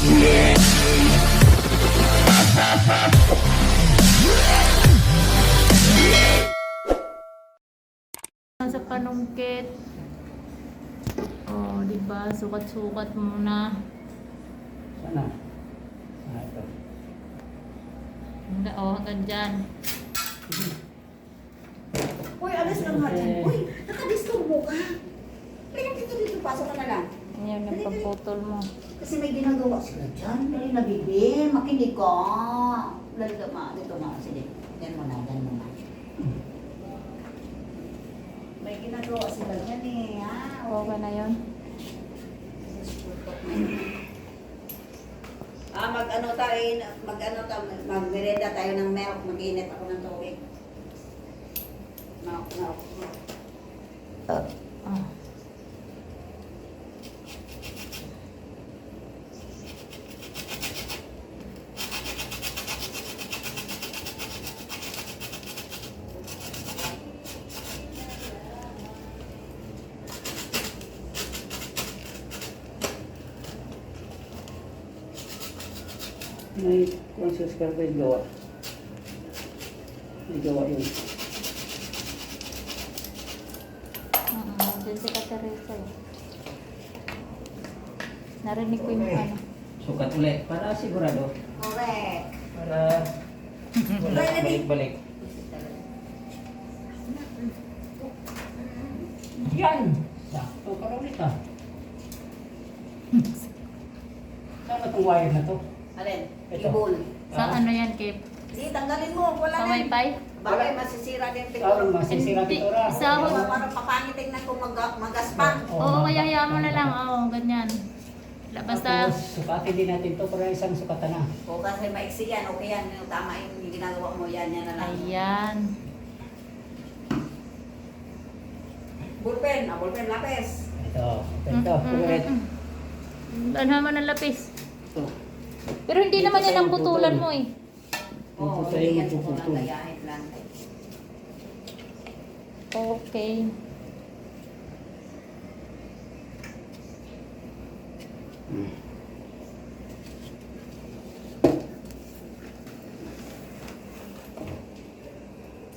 Sa panungkit. Oh, di ba? Sukat-sukat muna. Sana. Ito. Hanggang, oh, hanggang dyan. Uy, alas lang nga dyan. Uy, nakadisturbo ka. Kaya dito, pasok ka na lang. Yan yung pagputol mo. Kasi may ginagawa sila dyan. May nabibim, makinig ka. Lalga ma, dito ma. Sige, yan mo na. May ginagawa sila dyan eh. Ha? Okay na yun. Magmerenda tayo ng milk. Mag-init ako ng tubig. Milk. Ah. May conscious ka ba yung gawa? May gawa yun. Diyan si Kateresa eh. Narinig ko yung ano. Sukat ulit. Para sigurado. Correct. Para wala balik-balik. Yan! Sakto ka rin ulit ah. Saan na itong wire na to? Alin? Ito. Ibol. Sa ano yan, Kip? Di, tanggalin mo. Wala Sa na. wifi? Bagay, masisira din Parang picture. masisira Hindi, ito ra. sa ako. Parang papangit tingnan kung magaspang. Oo, kaya hayaan mo na lang. Oo, ganyan. Basta, Tapos, sukatin din natin to para isang sukatan na. O kasi maiksi yan, okay yan. Yung tama yung ginagawa mo, yan na lang. ayan. Ballpen, ballpen, lapis. Ito. Ito. Correct. Ano naman ang lapis? Ito. Pero hindi Dito naman yan tayo ang putulan putol. mo eh. Oo, Ito tayo hindi yan magpuputol. putulan, gayahin lang. Okay.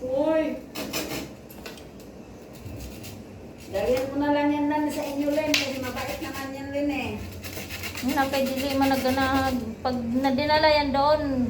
Uy! Lagyan mo na lang yan lang sa inyo, Len. Kasi mabait naman yan, Len eh. Kay Dili man pag nadinala yan doon,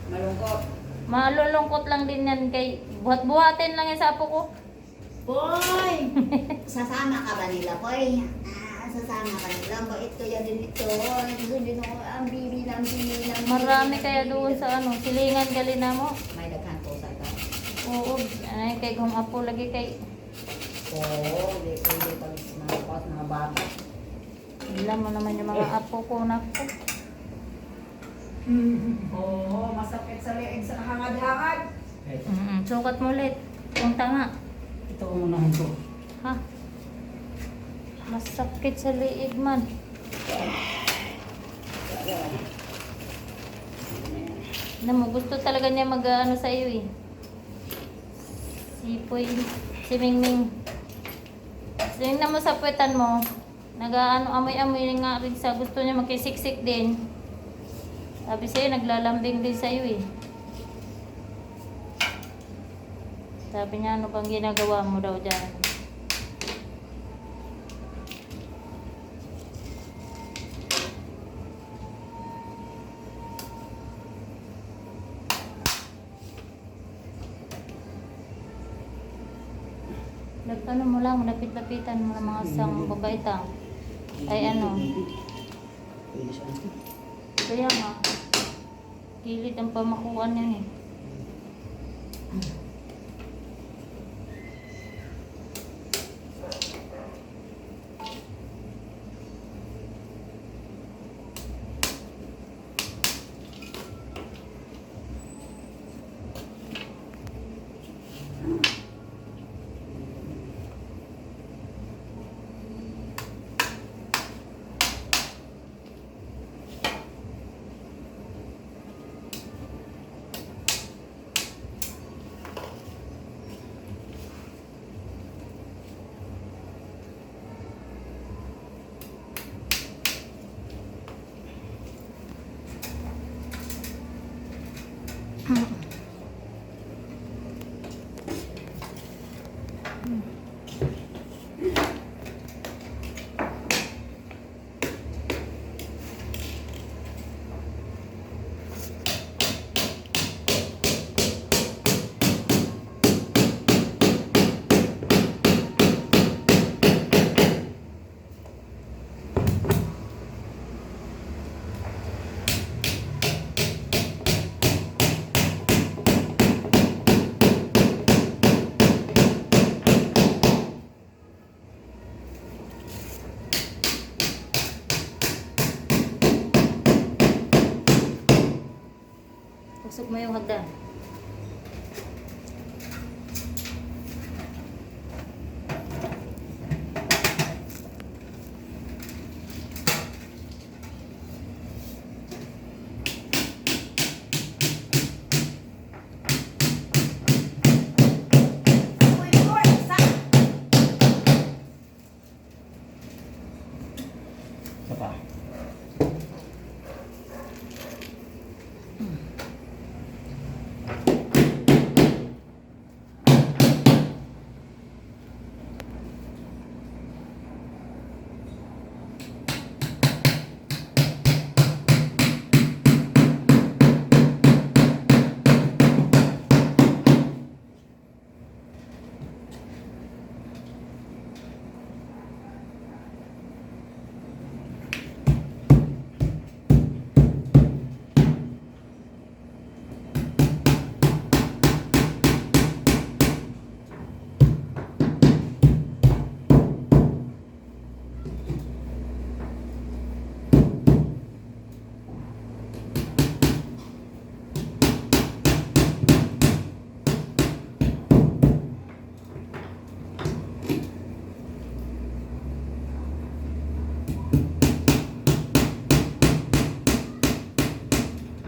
Malungkot. malulungkot lang din yan kay buhat-buhatin lang yan sa apo ko. Boy! Sasama ka ba nila, Boy? Sasama ka nila. Bait ko yan din ito. Gusto din ako, ang bibi lang. Marami kaya doon sa ano, silingan gali na mo. May daghan po sa ito. Oo, ay kay kung apo lagi kay Oo, di pwede pag mga bata. ilan mo naman yung mga apo ko na ko. Oo, masakit sa leeg sa hangad-hangad. Ito. Sukat mo ulit. Kung tanga. Ito ang unahin ko. Ha? Masakit sa liig man. Alam mo, gusto talaga niya mag-ano sa iyo eh. Si Mingming. Tingnan mo sa puwetan mo. Nag-ano, amoy-amoy nga rin sa gusto niya magkisiksik din. Sabi sa'yo, naglalambing din sa'yo eh. Sabi niya, ano bang ginagawa mo daw dyan? Nagtanong mo lang, lapit-lapitan mo ng mga sang babaitang. Ay ano, Pwede siya. kaya nga, gilid ang pamakuan yan eh. Pasok mo yung hagdan. Uy, boy, sa. Isa pa.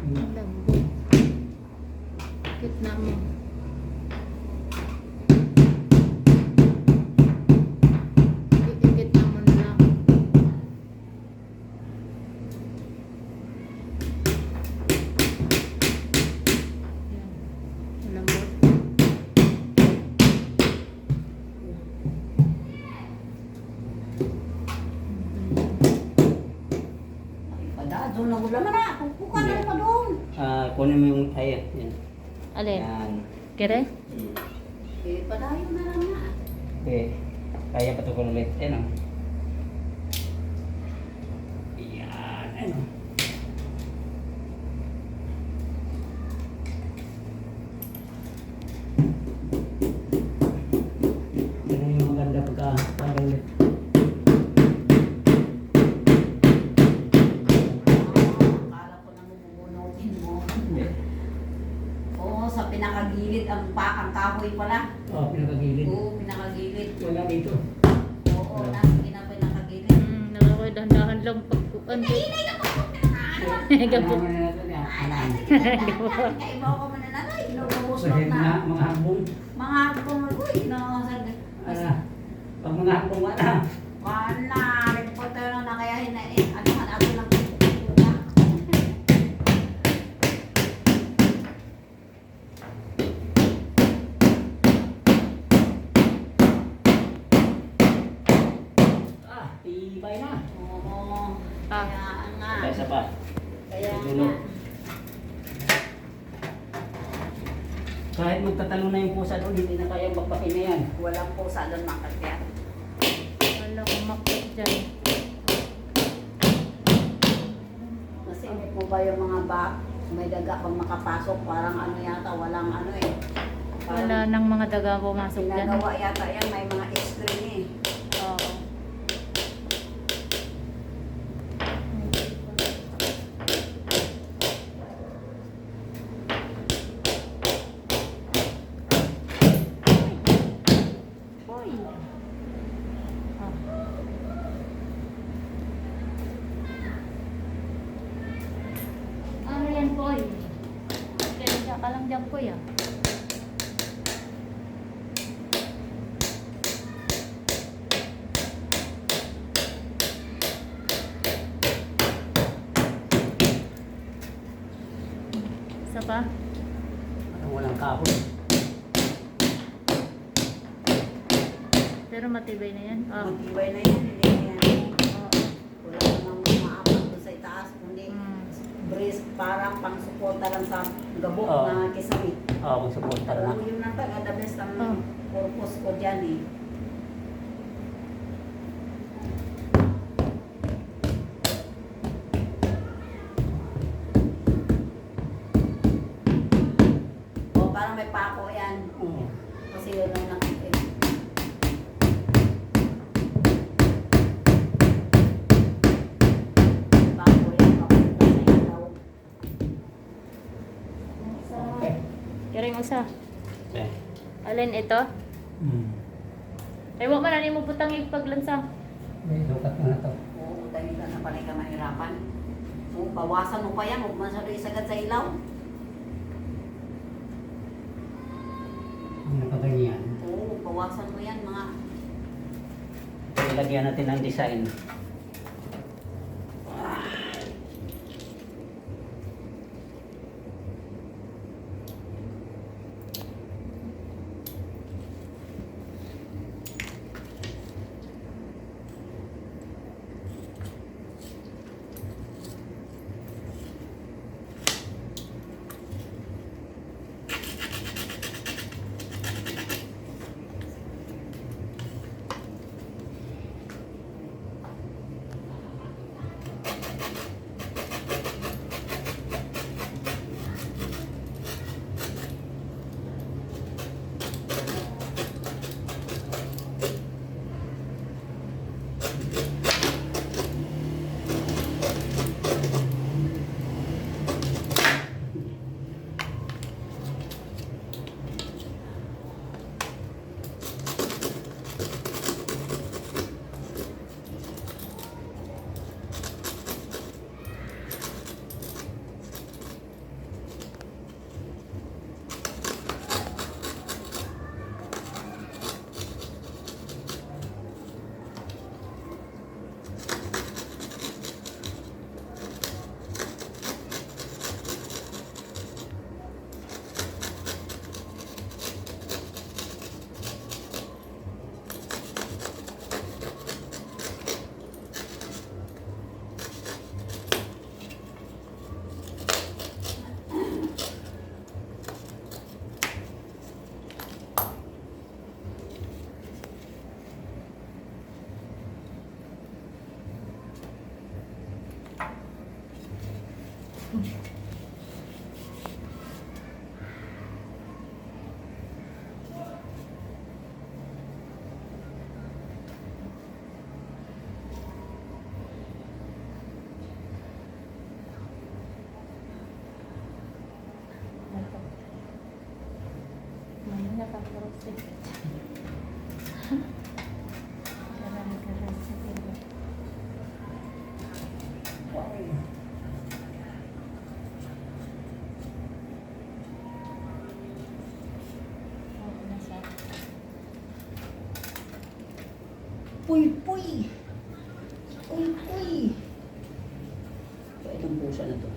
Ang lambot. Gitna mo. Gitna mo na lang. Yan. Ang lambot. Ay, pada, doon lang ulam na. Kukuha na pa doon. Kunin mo yung, ayan, yan. Alin? Yan. Kere? Eh, padayo na lang na. Okay. Kaya pa ito ko ulit. Ayan o. Yan. Ayan o. Yan yung maganda pagka ulit. Akala ko na bubunogin mo. Hindi. Oo, sa pinakagilid ang kahoy pala. Pinakagilid. Oo, pinakagilid. Wala dito. Oo, nasa pinakagilid. Nakakoy dahan-dahan lang pagkukan ko. Kainay na po po pinakaano. Gapo. Alaman na natin yan. Alam. Kaibaw ko man na nanay. Inubos Pwede na. mga hambong. Mga hapong, uy, nakakasag. Pag mga hambong wala. Wala, nagpunta lang na kaya hinain. Ano man, ako lang pupunta. Tibay na. Oo, Ah. kaya nga. Isa pa. Kaya Dulo. nga. Kahit magtatalon na yung pusa doon, hindi na kaya magpakin na yan. Walang pusa doon makakya. Wala umakit dyan. Kasi hindi po ba yung mga may daga pang makapasok, parang ano yata, walang ano eh. Wala nang mga daga pumasok dyan. Ginagawa yata yan, may mga screen eh. Oo. Uy. Ah. Ano yan, Poy? Kaya ka lang dyan, Poy, ah. Isa pa? Parang walang kahoy. Pero matibay na yan. Ah. Matibay na yan, hindi na yan. Oo. Wala namang maapat doon sa itaas, kundi Mm. brace parang pang suporta lang sa gabok Oo. na kisame. Oo, magsuporta na. Alam yun na talaga, the best ang Oh. purpose ko dyan eh. O, parang may pako yan. Oo. Kasi yun ang nakita. Pako yan, papunta sa ilaw. usa. Eh. Alin ito? Ay, wa man ani mo butang ipaglansa. May lukat mo na to. Oo, dahil na pala ka mahirapan. Oo, bawasan mo pa yan, huwag man sa isagad sa ilaw. Ang nakaganyan. Oo, bawasan mo yan mga... Ilagyan natin ang design. Mamaya ka karose. Karang karose dito. Oo na siya. Puy, puy! Puy, puy! Kaya itong pusa na to.